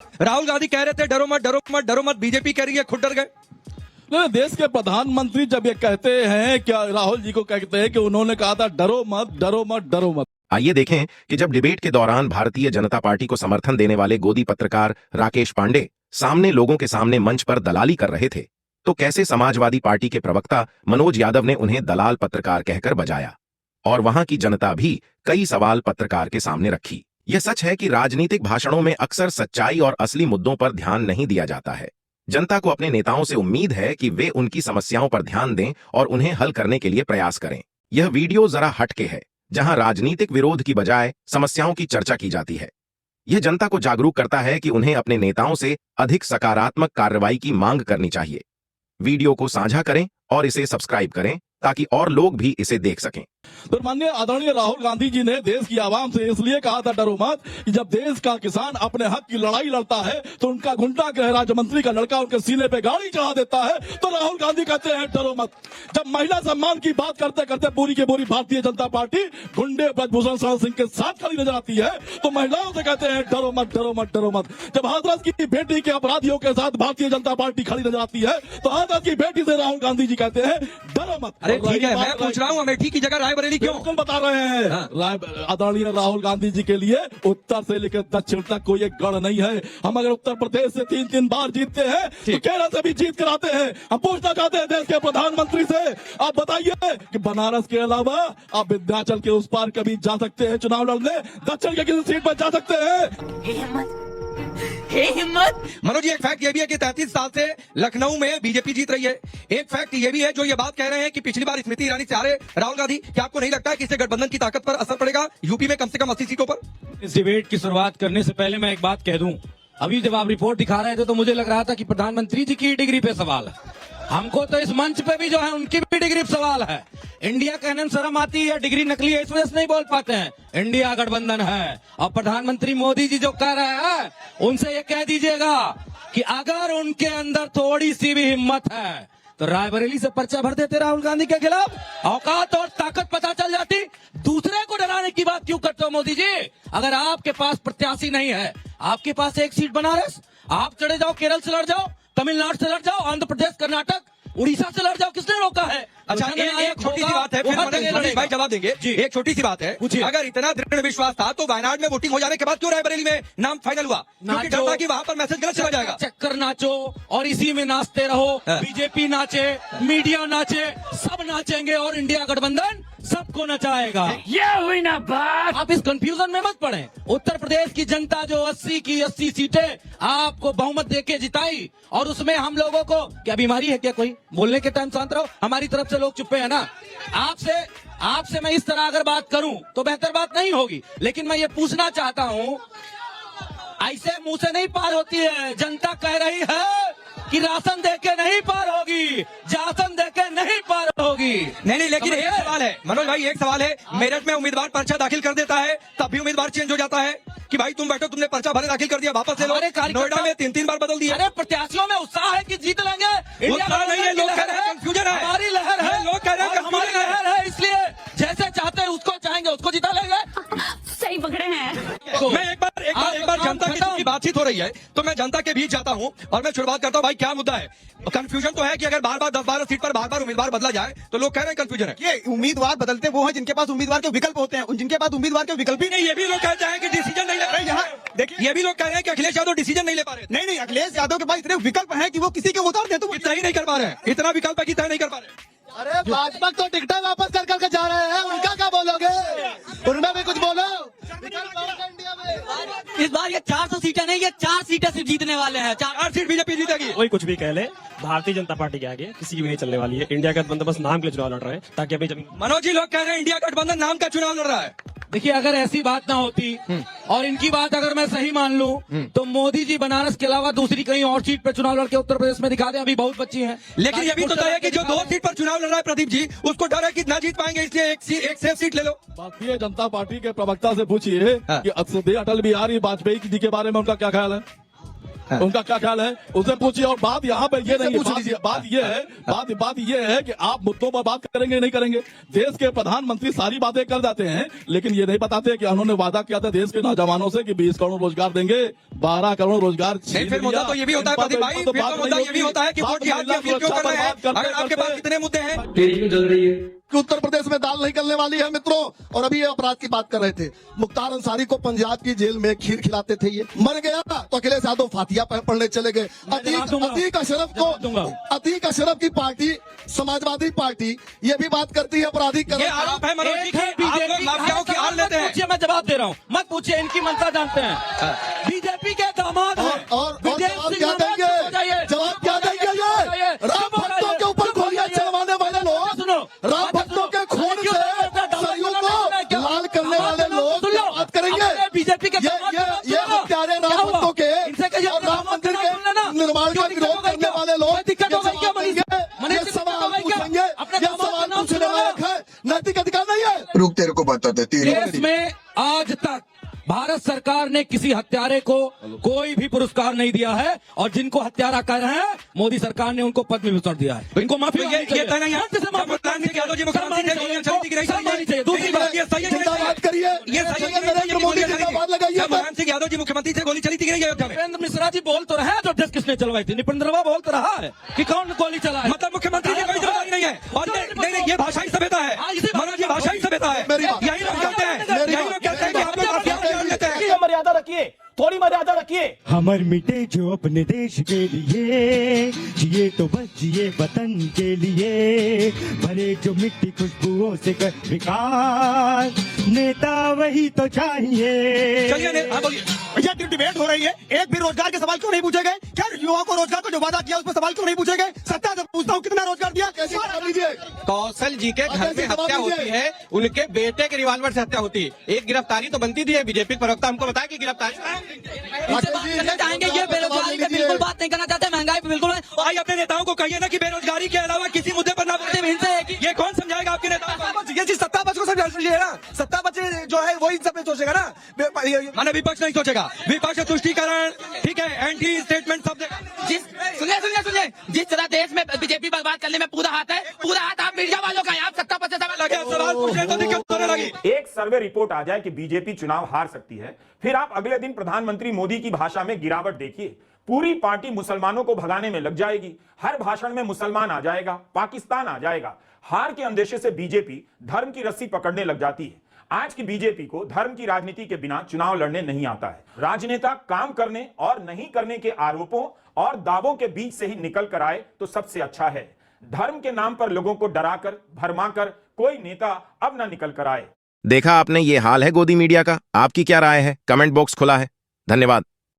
राहुल गांधी कह रहे थे डरो मत डरो मत डरो मत, बीजेपी कह रही है खुद डर गए। नहीं, देश के प्रधानमंत्री जब ये कहते हैं, क्या राहुल जी को कहते हैं कि उन्होंने कहा था डरो मत डरो मत डरो मत। आइए देखें कि जब डिबेट के दौरान भारतीय जनता पार्टी को समर्थन देने वाले गोदी पत्रकार राकेश पांडे सामने लोगों के सामने मंच पर दलाली कर रहे थे, तो कैसे समाजवादी पार्टी के प्रवक्ता मनोज यादव ने उन्हें दलाल पत्रकार कहकर बजाया और वहां की जनता भी कई सवाल पत्रकार के सामने रखी। यह सच है कि राजनीतिक भाषणों में अक्सर सच्चाई और असली मुद्दों पर ध्यान नहीं दिया जाता है। जनता को अपने नेताओं से उम्मीद है कि वे उनकी समस्याओं पर ध्यान दें और उन्हें हल करने के लिए प्रयास करें। यह वीडियो जरा हटके है, जहां राजनीतिक विरोध की बजाय समस्याओं की चर्चा की जाती है। यह जनता को जागरूक करता है कि उन्हें अपने नेताओं से अधिक सकारात्मक कार्रवाई की मांग करनी चाहिए। वीडियो को साझा करें और इसे सब्सक्राइब करें ताकि और लोग भी इसे देख सकें। तो माननीय आदरणीय राहुल गांधी जी ने देश की आवाम से इसलिए कहा था डरो मत कि जब देश का किसान अपने हक की लड़ाई लड़ता है तो उनका गुंडा गृह राज्य मंत्री का लड़का उनके सीने पे गाड़ी चढ़ा देता है, तो राहुल गांधी कहते हैं डरो मत। जब महिला सम्मान की बात करते करते पूरी की पूरी भारतीय जनता पार्टी गुंडे ब्रजभूषण शरण सिंह के साथ खड़ी नजर आती है, तो महिलाओं से कहते हैं डरो मत डरो मत डरो मत। जब हाथरस की बेटी के अपराधियों के साथ भारतीय जनता पार्टी खड़ी नजर आती है, तो हाथरस की बेटी से राहुल गांधी जी कहते हैं डरो मत। अरे ठीक है, मैं पूछ रहा हूँ अमेठी की जगह रायबरेली क्यों? बिल्कुल बता रहे हैं। आदरणीय राहुल गांधी जी के लिए उत्तर से लेकर दक्षिण तक कोई एक गढ़ नहीं है। हम अगर उत्तर प्रदेश से 3-3 बार जीतते हैं तो केरल से भी जीत कर आते हैं। हम पूछना चाहते हैं देश के प्रधानमंत्री से, आप बताइए कि बनारस के अलावा आप विंध्याचल के उस पार कभी जा सकते हैं चुनाव लड़ने? दक्षिण के किसी सीट पर जा सकते हैं? हिम्मत। मनोज जी, एक फैक्ट ये भी है कि 33 साल से लखनऊ में बीजेपी जीत रही है। एक फैक्ट ये भी है जो ये बात कह रहे हैं कि पिछली बार स्मृति ईरानी से हारे राहुल गांधी। क्या आपको नहीं लगता है कि इससे गठबंधन की ताकत पर असर पड़ेगा यूपी में कम से कम 80 सीटों पर? इस डिबेट की शुरुआत करने से पहले मैं एक बात कह दूं, अभी जब आप रिपोर्ट दिखा रहे थे तो मुझे लग रहा था कि प्रधानमंत्री जी की डिग्री पे सवाल है। हमको तो इस मंच पे भी जो है उनकी भी डिग्री पे सवाल है। इंडिया कहने में शर्म आती है, डिग्री नकली है, इस वजह से नहीं बोल पाते हैं। इंडिया गठबंधन है और प्रधानमंत्री मोदी जी जो कह रहे हैं उनसे ये कह दीजिएगा कि अगर उनके अंदर थोड़ी सी भी हिम्मत है तो रायबरेली से पर्चा भर देते राहुल गांधी के खिलाफ, औकात और ताकत पता चल जाती। दूसरे को डराने की बात क्यों करते हो मोदी जी? अगर आपके पास प्रत्याशी नहीं है, आपके पास एक सीट बनारस, आप चढ़े जाओ, केरल से लड़ जाओ, तमिलनाडु से लड़ जाओ, आंध्र प्रदेश, कर्नाटक, उड़ीसा से लड़ जाओ, किसने रोका है? अच्छा, एक छोटी सी बात है, फिर मनोज भाई जवाब देंगे। एक छोटी सी बात है, अगर इतना दृढ़ विश्वास था तो वायनाड में वोटिंग हो जाने के बाद क्यों रायबरेली में नाम फाइनल हुआ? क्योंकि डर था कि वहां पर मैसेज गलत चला जाएगा। चक्कर नाचो और इसी में नाचते रहो। बीजेपी नाचे, मीडिया नाचे, सब नाचेंगे और इंडिया गठबंधन सबको नचाएगा। ये हुई ना बात। आप इस कंफ्यूजन में मत पड़े। उत्तर प्रदेश की जनता जो 80 की 80 सीटें आपको बहुमत देके जिताई, और उसमें हम लोगों को क्या बीमारी है क्या? कोई बोलने के टाइम शांत रहो। हमारी तरफ से लोग चुप्पे हैं ना। आपसे मैं इस तरह अगर बात करूं तो बेहतर बात नहीं होगी, लेकिन मैं ये पूछना चाहता हूं, ऐसे मुंह से नहीं पार होती है। जनता कह रही है कि राशन देके नहीं पार होगी, जासन देके नहीं पार होगी। नहीं, लेकिन एक सवाल है मनोज भाई, एक सवाल है, मेरठ में उम्मीदवार पर्चा दाखिल कर देता है तब भी उम्मीदवार चेंज हो जाता है कि भाई तुम बैठो, तुमने पर्चा भरे दाखिल कर दिया, वापस ले लो। नोएडा में 3-3 बार बदल दिया। अरे प्रत्याशियों में उत्साह है कि जीत लेंगे। उत्साह नहीं है, लोग कह रहे हैं कंफ्यूजन है। हमारी लहर है, लोग कह रहे हैं हमारी लहर है, इसलिए जैसे चाहते हैं उसको चाहेंगे, उसको जिता लेंगे। सही पकड़े हैं। मैं एक बार जनता की बातचीत हो रही है तो मैं जनता के बीच जाता हूं और मैं शुरुआत करता हूं, भाई क्या मुद्दा है? कंफ्यूजन तो है कि अगर बार-बार 10-12 सीट पर बार-बार उम्मीदवार बदला जाए तो लोग कह रहे हैं कंफ्यूजन है। ये उम्मीदवार बदलते वो हैं जिनके पास उम्मीदवार के विकल्प होते हैं, जिनके पास उम्मीदवार के विकल्प ही नहीं, ये भी लोग कहते हैं कि डिसीजन नहीं ले रहे। यहाँ देखिए, ये भी लोग कह रहे हैं कि अखिलेश यादव डिसीजन नहीं ले पा रहे। नहीं, अखिलेश यादव के पास इतने विकल्प हैं कि वो किसी के उतार दे तो तय नहीं कर पा रहे हैं, इतना विकल्प है कि तय नहीं कर पा रहे। अरे भाजपा तो टिकटें वापस कर करके जा रहे हैं, उनका क्या बोलोगे? उनमें भी कुछ बोलो। इंडिया में इस बार ये 400 सीटें नहीं, ये 4 सीटें सिर्फ जीतने वाले हैं। 4 सीट बीजेपी जीतेगी। कोई कुछ भी कह ले, भारतीय जनता पार्टी के आगे किसी की भी नहीं चलने वाली है। इंडिया गठबंधन बस नाम के लिए चुनाव लड़ रहे हैं ताकि अपनी जमीन। मनोज जी, लोग कह रहे हैं इंडिया गठबंधन नाम का चुनाव लड़ रहा है। देखिए, अगर ऐसी बात ना होती और इनकी बात अगर मैं सही मान लूं तो मोदी जी बनारस के अलावा दूसरी कहीं और सीट पर चुनाव लड़के उत्तर प्रदेश में दिखा दें, अभी बहुत बच्ची हैं। लेकिन ये भी तो तय है कि जो 2 सीट पर चुनाव लड़ रहा है प्रदीप जी, उसको डर है कि ना जीत पाएंगे, इसलिए एक सेफ सीट ले लो। भारतीय जनता पार्टी के प्रवक्ता से पूछिए कि स्वर्गीय अटल बिहारी वाजपेयी जी के बारे में उनका क्या ख्याल है? उनका क्या ख्याल है उसे पूछिए। और बात यहाँ पे ये नहीं है, पूछ लीजिए। बात ये है कि आप मुद्दों पर बात करेंगे नहीं करेंगे। देश के प्रधानमंत्री सारी बातें कर जाते हैं, लेकिन ये नहीं बताते कि उन्होंने वादा किया था देश के नौजवानों से कि 20 करोड़ रोजगार देंगे, 12 करोड़ रोजगार नहीं, फिर मुद्दा तो ये भी होता है प्रदीप भाई, फिर तो मुद्दा ये भी होता है कि वोट जिहाद की अपील क्यों कर रहे हैं अगर आपके पास इतने मुद्दे हैं। कि उत्तर प्रदेश में दाल नहीं गलने वाली है मित्रों। और अभी ये अपराध की बात कर रहे थे, मुख्तार अंसारी को पंजाब की जेल में खीर खिलाते थे, ये मर गया तो अखिलेश यादव फातिया पढ़ने चले गए। अतीक अशरफ की पार्टी समाजवादी पार्टी ये भी बात करती है आपराधिक ये आरोप है मनोज जी एक है की आप लोग बीजेपी माफियाओं की आड़ लेते हैं। पूछिए, मैं जवाब दे रहा हूँ, मत पूछिए, इनकी मंशा जानते हैं। बीजेपी के दामाद हैं। और विजय जवाब सिंह क्या नारायण, देंगे? चुप हो जाइए। जवाब क्या देंगे? ये राम भक्तों के ऊपर गोलियां चलवाने वाले लोग, सुनो, राम भक्तों के खून से सरयू को लाल करने वाले लोग सुन लो, बात करेंगे। अपने बीजेपी के दामाद ये हत्यारे राम भक्तों के इनसे कहिए और राम मंदिर के निर्माण का विरोध करने वाले लोग दिक्कत हो गई क्या मनीष? ये सवाल पूछेंगे, ये सवाल पूछने लायक है, नैतिक अधिकार नहीं है। रुक तेरे को बताते देश में आज तक भारत सरकार ने किसी हत्यारे को कोई भी पुरस्कार नहीं दिया है, और जिनको हत्यारा कर रहे हैं मोदी सरकार ने उनको पद्म विभूषण दिया है। तो इनको माफी ये तय नहीं है। दूसरी बात ये सही है, जिंदाबाद करिए, ये सही है नरेंद्र मोदी जिंदाबाद लगाइए। मुलायम सिंह यादव जी मुख्यमंत्री से गोली चली थी कि नहीं अयोध्या में? नरेंद्र मिश्रा जी बोल तो रहे हैं, जो डेस्क किसने चलवाई थी, निपुण दरवा बोल तो रहा है कि कौन गोली चला है। मतलब मुख्यमंत्री की कोई जिम्मेदारी नहीं है। और नहीं, ये भाषाई सभ्यता है मनोज, ये भाषाई सभ्यता है। यही लोग कहते हैं कि आप लोग माफिया की आड़ लेते हैं। मर्यादा रखिए, थोड़ी मर्यादा रखिए। हमर मिटे जो अपने देश के लिए, जिए तो बस जिए वतन के लिए, भरे जो मिट्टी खुशबुओं से कर विकास, नेता वही तो चाहिए। चलिए बोलिए। भैया डिबेट हो रही है, एक भी रोजगार के सवाल क्यों नहीं पूछे गए? क्या युवाओं को रोजगार को जो वादा किया उस पर सवाल क्यों नहीं पूछे गए? सत्ता से पूछता हूँ कितना रोजगार दिया? कौशल जी के घर में हत्या होती है, उनके बेटे के रिवॉल्वर से हत्या होती है। एक गिरफ्तारी तो बनती थी है, बीजेपी प्रवक्ता हमको बताया कि गिरफ्तारी इनसे बात करना चाहेंगे, ये बेरोजगारी पे बिल्कुल बात नहीं करना चाहते, महंगाई पे बिल्कुल। भाई अपने नेताओं को कहिए ना कि बेरोजगारी के अलावा किसी मुद्दे पर ना बोलते। इनसे एक ही- ये कौन समझाएगा आपके नेताओं को? ये चीज सत्ता पक्ष को समझिए ना, सत्ता पक्ष जो है वही सब सोचेगा ना। माने विपक्ष नहीं सोचेगा, विपक्ष तुष्टीकरण, ठीक है, एंटी स्टेटमेंट सब सुनिए, जिस तरह देश में बीजेपी बर्बाद करने में पूरा हाथ है, पूरा हाथ आप मीडिया वालों का है, आप सत्ता पर से सवाल पूछ रहे तो दिक्कत होने लगी। एक सर्वे रिपोर्ट आ जाए कि बीजेपी चुनाव हार सकती है, फिर आप अगले दिन प्रधानमंत्री मोदी की भाषा में गिरावट देखिए। पूरी पार्टी मुसलमानों को भगाने में लग जाएगी, हर भाषण में मुसलमान आ जाएगा, पाकिस्तान आ जाएगा। हार के अंदेशे से बीजेपी धर्म की रस्सी पकड़ने लग जाती है। आज की बीजेपी को धर्म की राजनीति के बिना चुनाव लड़ने नहीं आता है। राजनेता काम करने और नहीं करने के आरोपों और दावों के बीच से ही निकल कर आए तो सबसे अच्छा है। धर्म के नाम पर लोगों को डराकर भरमाकर कोई नेता अब ना निकल कर आए। देखा आपने, ये हाल है गोदी मीडिया का। आपकी क्या राय है? कमेंट बॉक्स खुला है। धन्यवाद।